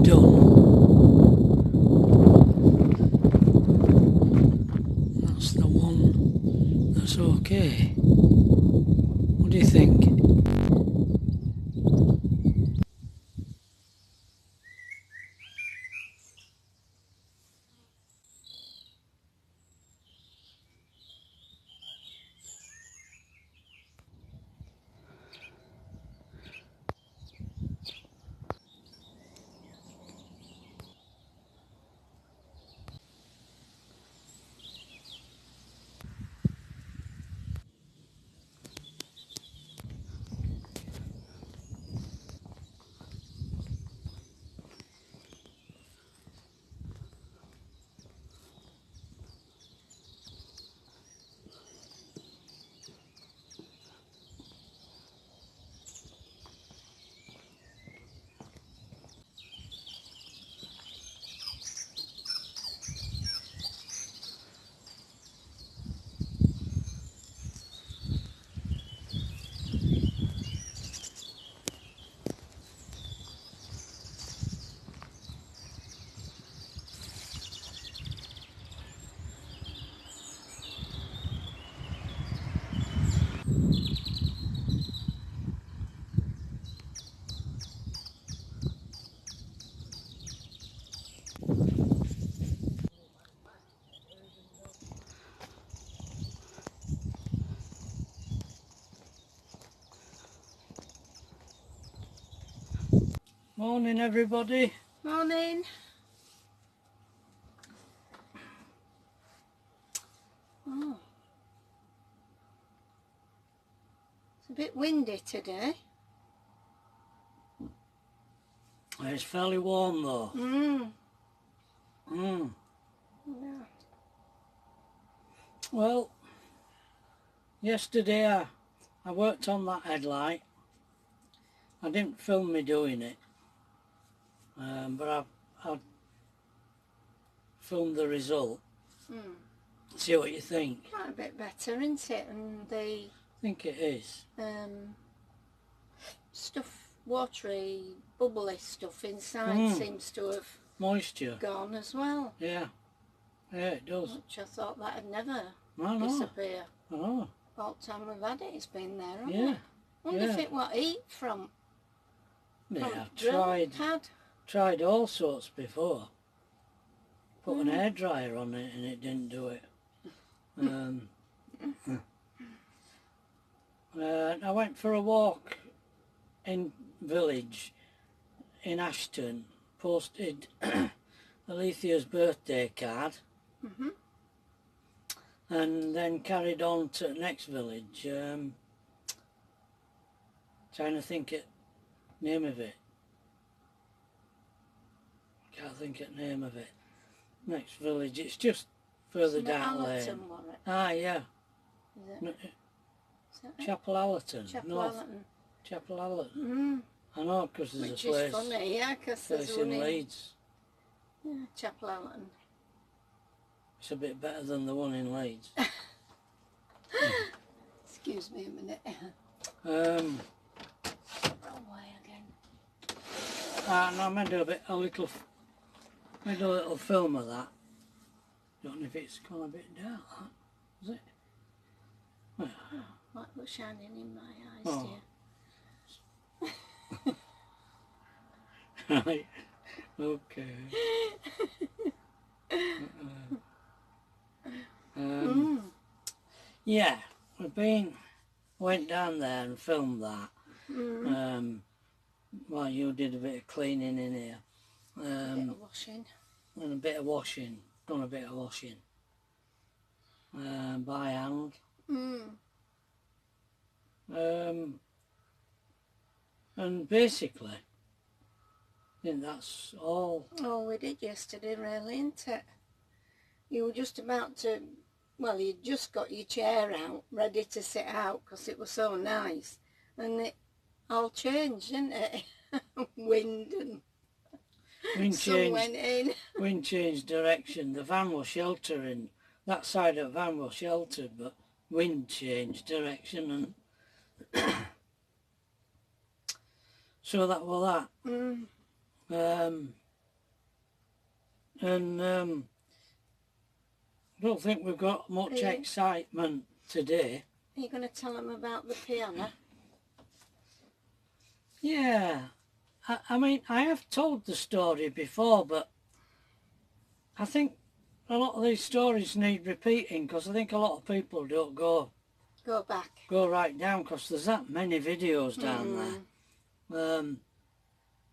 That's the one that's okay. What do you think? Morning everybody. Morning. Oh. It's a bit windy today. It's fairly warm though. Yeah. Well, yesterday I worked on that headlight. I didn't film me doing it, but I filmed the result. See what you think. Quite a bit better, isn't it? And the I think it is. Stuff, watery, bubbly stuff inside seems to have moisture gone as well. Yeah, it does. Which I thought that'd never I know. disappear. I know. All the time we've had it, it's been there, hasn't Yeah. it? Wonder if it was heat from Yeah, drill I've pad. tried all sorts before. Put an hairdryer on it and it didn't do it. I went for a walk in village in Ashton, posted Alethea's birthday card, and then carried on to the next village, trying to think of name of it. Can't think of the name of it. Next village, it's just further down there. Allerton, was it? Ah, yeah. Is it? Is that it? Chapel Allerton. Chapel Allerton. Chapel Allerton. I know, because there's Which a place, is funny, yeah, because there's place one in in Leeds. yeah, Chapel Allerton. It's a bit better than the one in Leeds. Excuse me a minute. Um, Wrong way again. and I made a little film of that. Don't know if it's gone a bit dark, that, is it? Well, Light was shining in my eyes, dear. right. Okay. Yeah, went down there and filmed that. Well, you did a bit of cleaning in here. A bit of washing. And a bit of washing. Done a bit of washing. By hand. And basically, I think that's all. Oh, we did yesterday, really, isn't it? You were just about to, well, you'd just got your chair out, ready to sit out, because it was so nice. And it all changed, didn't it? Wind and sun went in. Wind changed direction. The van was sheltering. That side of the van was sheltered, but wind changed direction, and so that was that. and I don't think we've got much excitement today. Are you going to tell them about the piano? Yeah, I mean, I have told the story before, but I think a lot of these stories need repeating, because I think a lot of people don't go back. Go right down, because there's that many videos down there.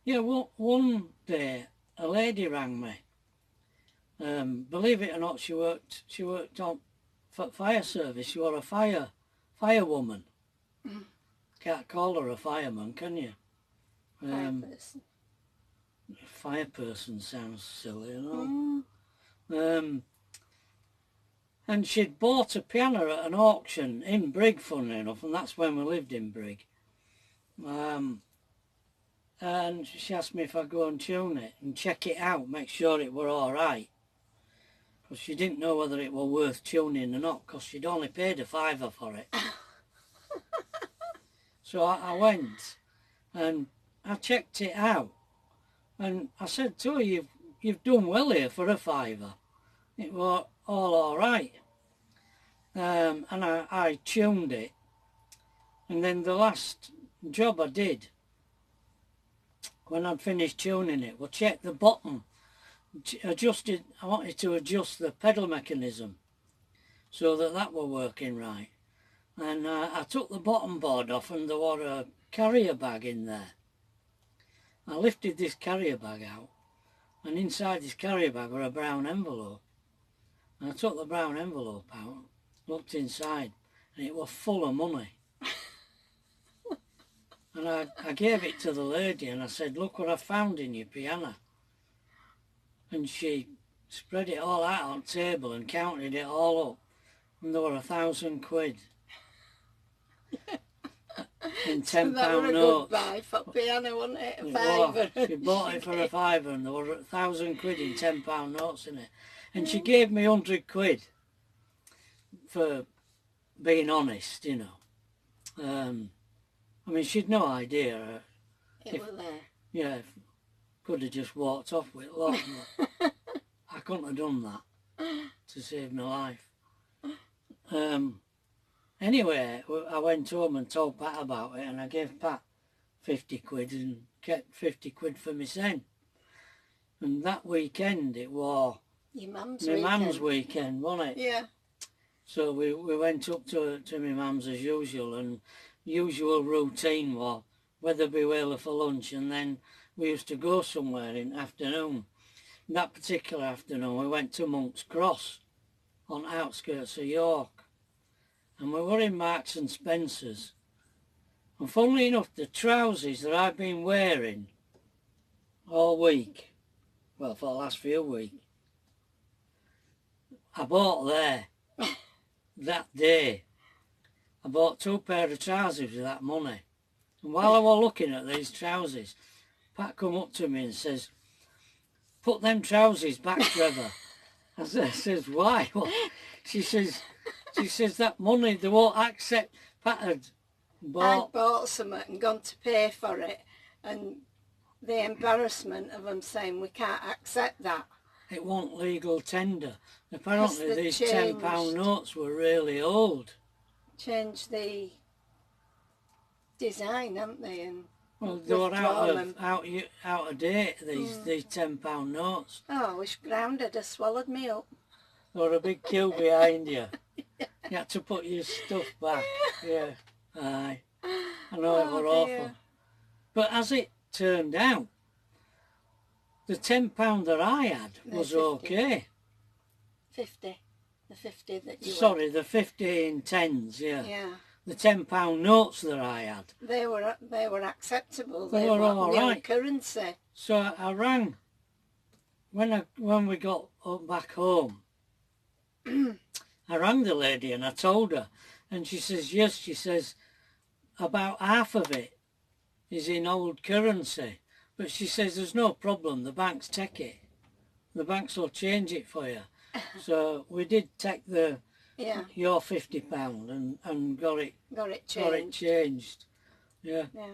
Yeah, one day a lady rang me. Believe it or not, she worked on fire service. She was a firewoman. Can't call her a fireman, can you? Fireperson. Fireperson sounds silly, you know. And she'd bought a piano at an auction in Brigg, funnily enough, and that's when we lived in Brigg. And she asked me if I'd go and tune it and check it out, make sure it were all right. Because she didn't know whether it were worth tuning or not, because she'd only paid a £5 for it. So I went and I checked it out, and I said to her, you've done well here for a £5. It was all right. And I tuned it, and then the last job I did, when I'd finished tuning it, was check the bottom. I wanted to adjust the pedal mechanism so that were working right. And I took the bottom board off, and there was a carrier bag in there. I lifted this carrier bag out, and inside this carrier bag were a brown envelope. And I took the brown envelope out, looked inside, and it was full of money. And I gave it to the lady, and I said, look what I found in your piano. And she spread it all out on the table and counted it all up, and there were £1,000 in £10 that were a notes. good buy for piano, wasn't it? A £5. She bought it for a £5, and there were £1,000 in £10 notes in it. And she gave me £100 for being honest, you know. I mean, she'd no idea. It was there. Yeah, could have just walked off with it. Lot, I couldn't have done that to save my life. Anyway, I went home and told Pat about it, and I gave Pat £50 and kept £50 for myself. And that weekend it was your mum's my weekend. mum's weekend, wasn't it? Yeah. So we went up to my mum's as usual, and usual routine was Weatherby Whaler for lunch, and then we used to go somewhere in the afternoon. That particular afternoon we went to Monk's Cross on the outskirts of York, and we were in Marks and Spencer's, and funnily enough the trousers that I've been wearing all week, well for the last few weeks, I bought there that day. I bought 2 pairs of trousers with that money, and while I was looking at these trousers, Pat come up to me and says, put them trousers back, Trevor. I says, why? What? She says that money they won't accept. Pat had bought... I'd bought something and gone to pay for it, and the embarrassment of them saying we can't accept that. It wasn't legal tender. Apparently these changed. £10 notes were really old. Changed the design, haven't they? And well, they were out of date, these £10 notes. Oh, I wish Ground had swallowed me up. There were a big queue behind you. You had to put your stuff back. Yeah, aye. I know it were awful. But as it turned out, the £10 that I had was 50. Okay. 50. The 50 that you Sorry, the 50 in tens, yeah. Yeah. The £10 notes that I had. They were acceptable. They were all right. Currency. So I rang when we got back home. I rang the lady and I told her, and she says yes. She says about half of it is in old currency, but she says there's no problem. The banks take it. The banks will change it for you. So we did take your £50 and got it changed. Yeah. Yeah.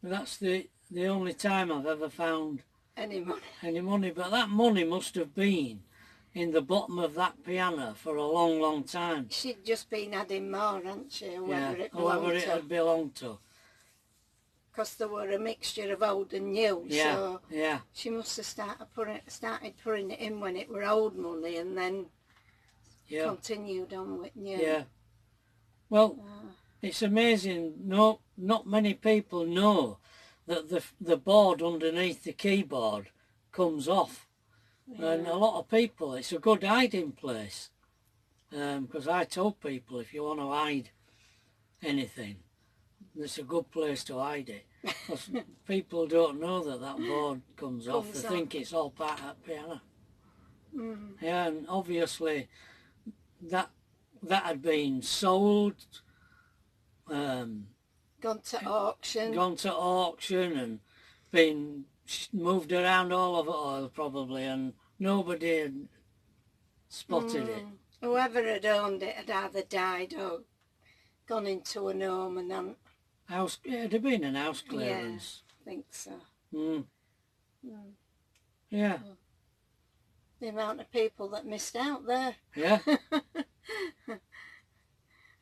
But that's the only time I've ever found any money. any money, but that money must have been in the bottom of that piano for a long, long time. She'd just been adding more, hadn't she, Yeah, whoever whoever it had belonged to. Because there were a mixture of old and new, Yeah, so yeah, she must have started putting it in when it were old money and then yeah, continued on with new. yeah. Well, it's amazing. No, not many people know that the board underneath the keyboard comes off, and a lot of people, it's a good hiding place. Because I told people, if you want to hide anything, it's a good place to hide it. 'Cause people don't know that that board comes off. They think it's all part of that piano. Yeah, and obviously that had been sold, Gone to auction. And been moved around all over oil probably, and nobody had spotted it. Whoever had owned it had either died or gone into an home and then... It'd have been an house clearance. Yeah, I think so. Yeah. The amount of people that missed out there. Yeah.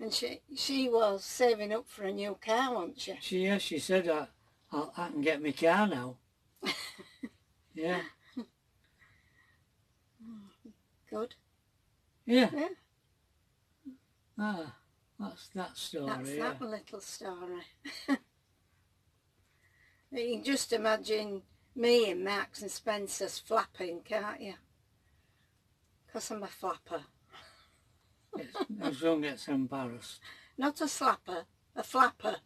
And she was saving up for a new car, wasn't she? She said, I can get my car now. Yeah. Good. Yeah. Yeah. That's that story. That's that little story. You can just imagine me and Max and Spencer's flapping, can't you? Because I'm a flapper. Yes, don't get embarrassed. Not a slapper, a flapper.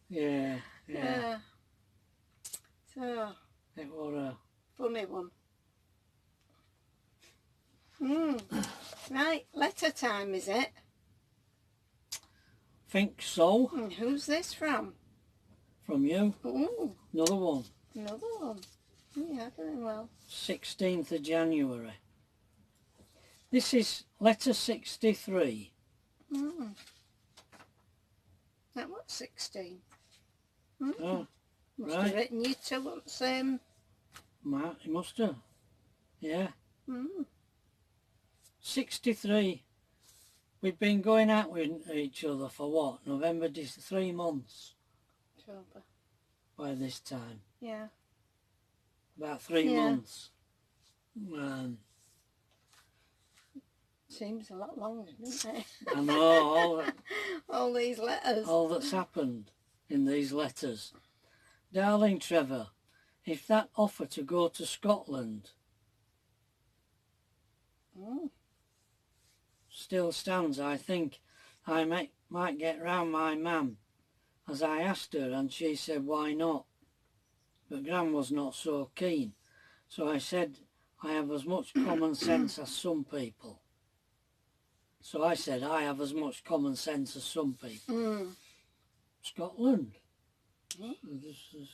Yeah. So, It was a funny one. Right, letter time, is it? think so. And who's this from? From you. Ooh, Another one. another one. Yeah, doing well. 16th of January. This is letter 63. That was 16. Oh, Must right. have written you two on the same. It must have. Yeah. 63. We've been going out with each other for what? November, 3 months October. by this time. Yeah. About 3 Yeah. months. Seems a lot longer, doesn't it? I know All these letters. all that's happened in these letters. Darling Trevor, if that offer to go to Scotland still stands, I think I might get round my mam, as I asked her and she said why not. But Gran was not so keen, so I said I have as much common sense as some people. So I said I have as much common sense as some people. Scotland. This is...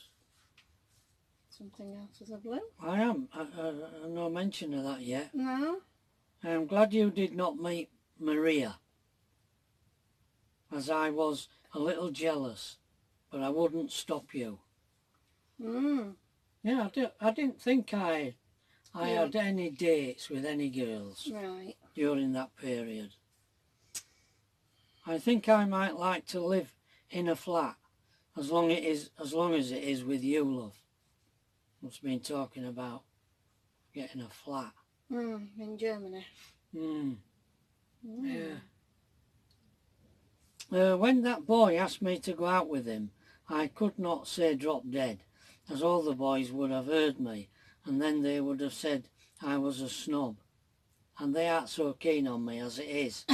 Something out of the blue? I am. No mention of that yet. No? I am glad you did not meet Maria, as I was a little jealous, but I wouldn't stop you. Yeah, I didn't think I had any dates with any girls during that period. I think I might like to live in a flat as long as it is with you, love. Must have been talking about getting a flat. In Germany. Yeah. When that boy asked me to go out with him, I could not say drop dead, as all the boys would have heard me, and then they would have said I was a snob. And they aren't so keen on me as it is.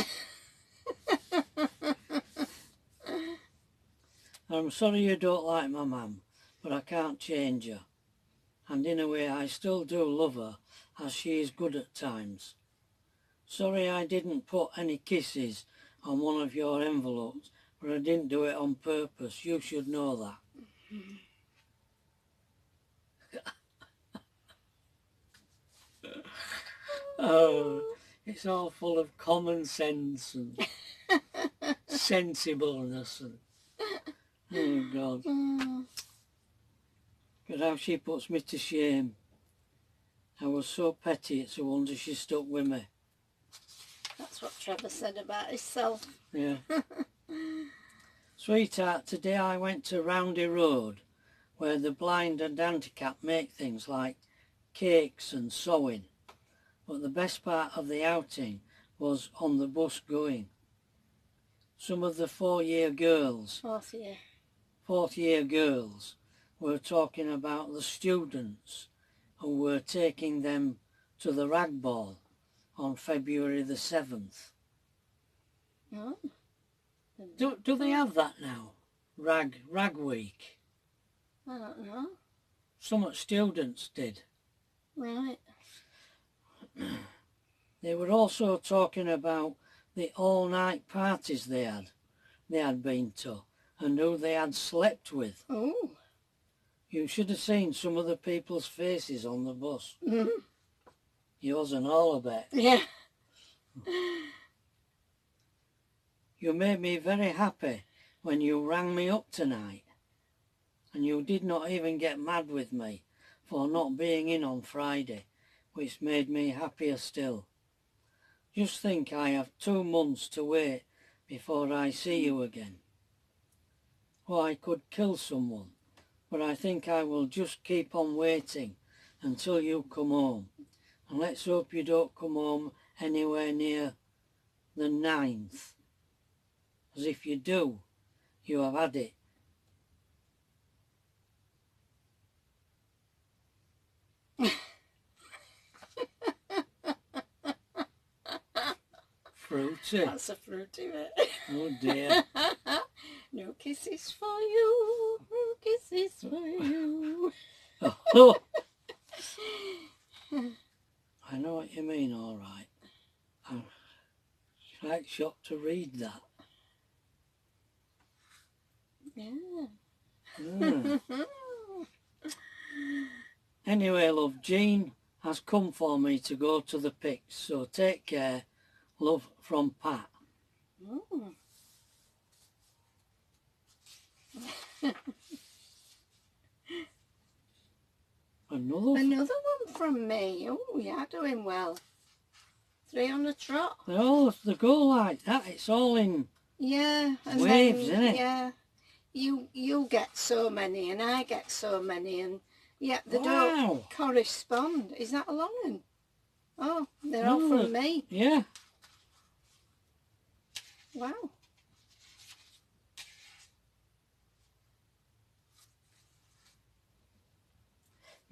I'm sorry you don't like my mum, but I can't change her. And in a way I still do love her, as she is good at times. Sorry I didn't put any kisses on one of your envelopes, but I didn't do it on purpose. You should know that. Oh, it's all full of common sense and sensibleness and... Oh, God. But how she puts me to shame. I was so petty, it's a wonder she stuck with me. That's what Trevor said about himself. Yeah. Sweetheart, today I went to Roundy Road, where the blind and handicapped make things like cakes and sewing. But the best part of the outing was on the bus going. Some of the fourth year girls were talking about the students who were taking them to the rag ball on February the 7th. Oh. Do they have that now? Rag week? I don't know. Some students did. Right. They were also talking about the all-night parties they had been to and who they had slept with. Oh. You should have seen some of the people's faces on the bus. Mm-hmm. Yours and all, I bet. Yeah. You made me very happy when you rang me up tonight, and you did not even get mad with me for not being in on Friday, which made me happier still. Just think I have 2 months to wait before I see you again. Oh, I could kill someone, but I think I will just keep on waiting until you come home. And let's hope you don't come home anywhere near the 9th. As if you do, you have had it. Fruity. That's a fruity bit. Oh dear. No kisses for you, no kisses for you. Oh. I know what you mean, all right. I'm quite shocked to read that. Yeah. Mm. Anyway, love, Jean has come for me to go to the pics, so take care. Love from Pat. Mm. Another one from me. Oh, you're doing well. 3 on the trot. They go like that. It's all in Yeah. And waves, then, isn't it? Yeah. You get so many and I get so many and yet they don't correspond. Is that a long one? Oh, they're all from me. Yeah. Wow.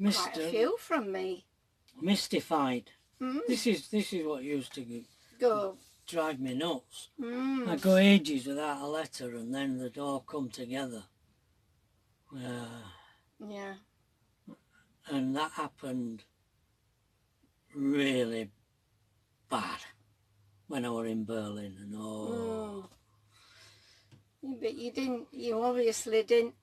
Quite a few from me. Mystified. Mm. This is what used to Go. drive me nuts. Mm. I go ages without a letter and then they'd all come together. Yeah. And that happened really bad when I were in Berlin and Yeah, but you obviously didn't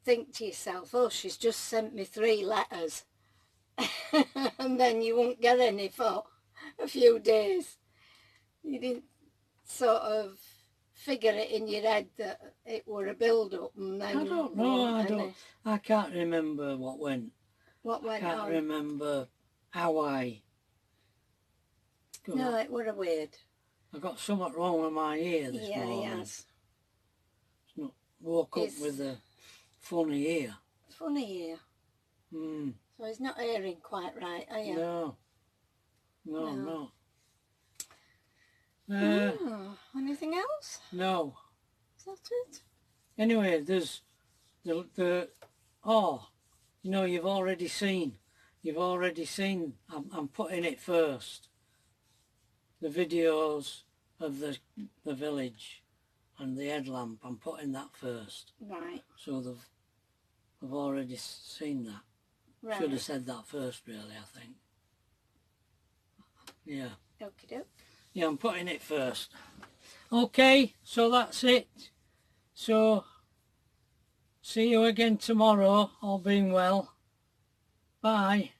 think to yourself, oh, she's just sent me 3 letters. And then you won't get any for a few days. You didn't sort of figure it in your head that it were a build-up and then... I don't know, I can't remember what went. What went on? I can't remember how I... No, it were a weird. I got something wrong with my ear this morning. Yeah, he has. Woke up with a funny ear. Funny ear. Mm. So he's not hearing quite right, are you? No. Anything else? No. Is that it? Anyway, there's you've already seen, I'm putting it first, the videos of the village and the headlamp, I'm putting that first. Right. So they've already seen that. Right. Should have said that first, really, I think. Yeah. Okie doke. Yeah, I'm putting it first. Okay, so that's it. So, see you again tomorrow, all being well. Bye.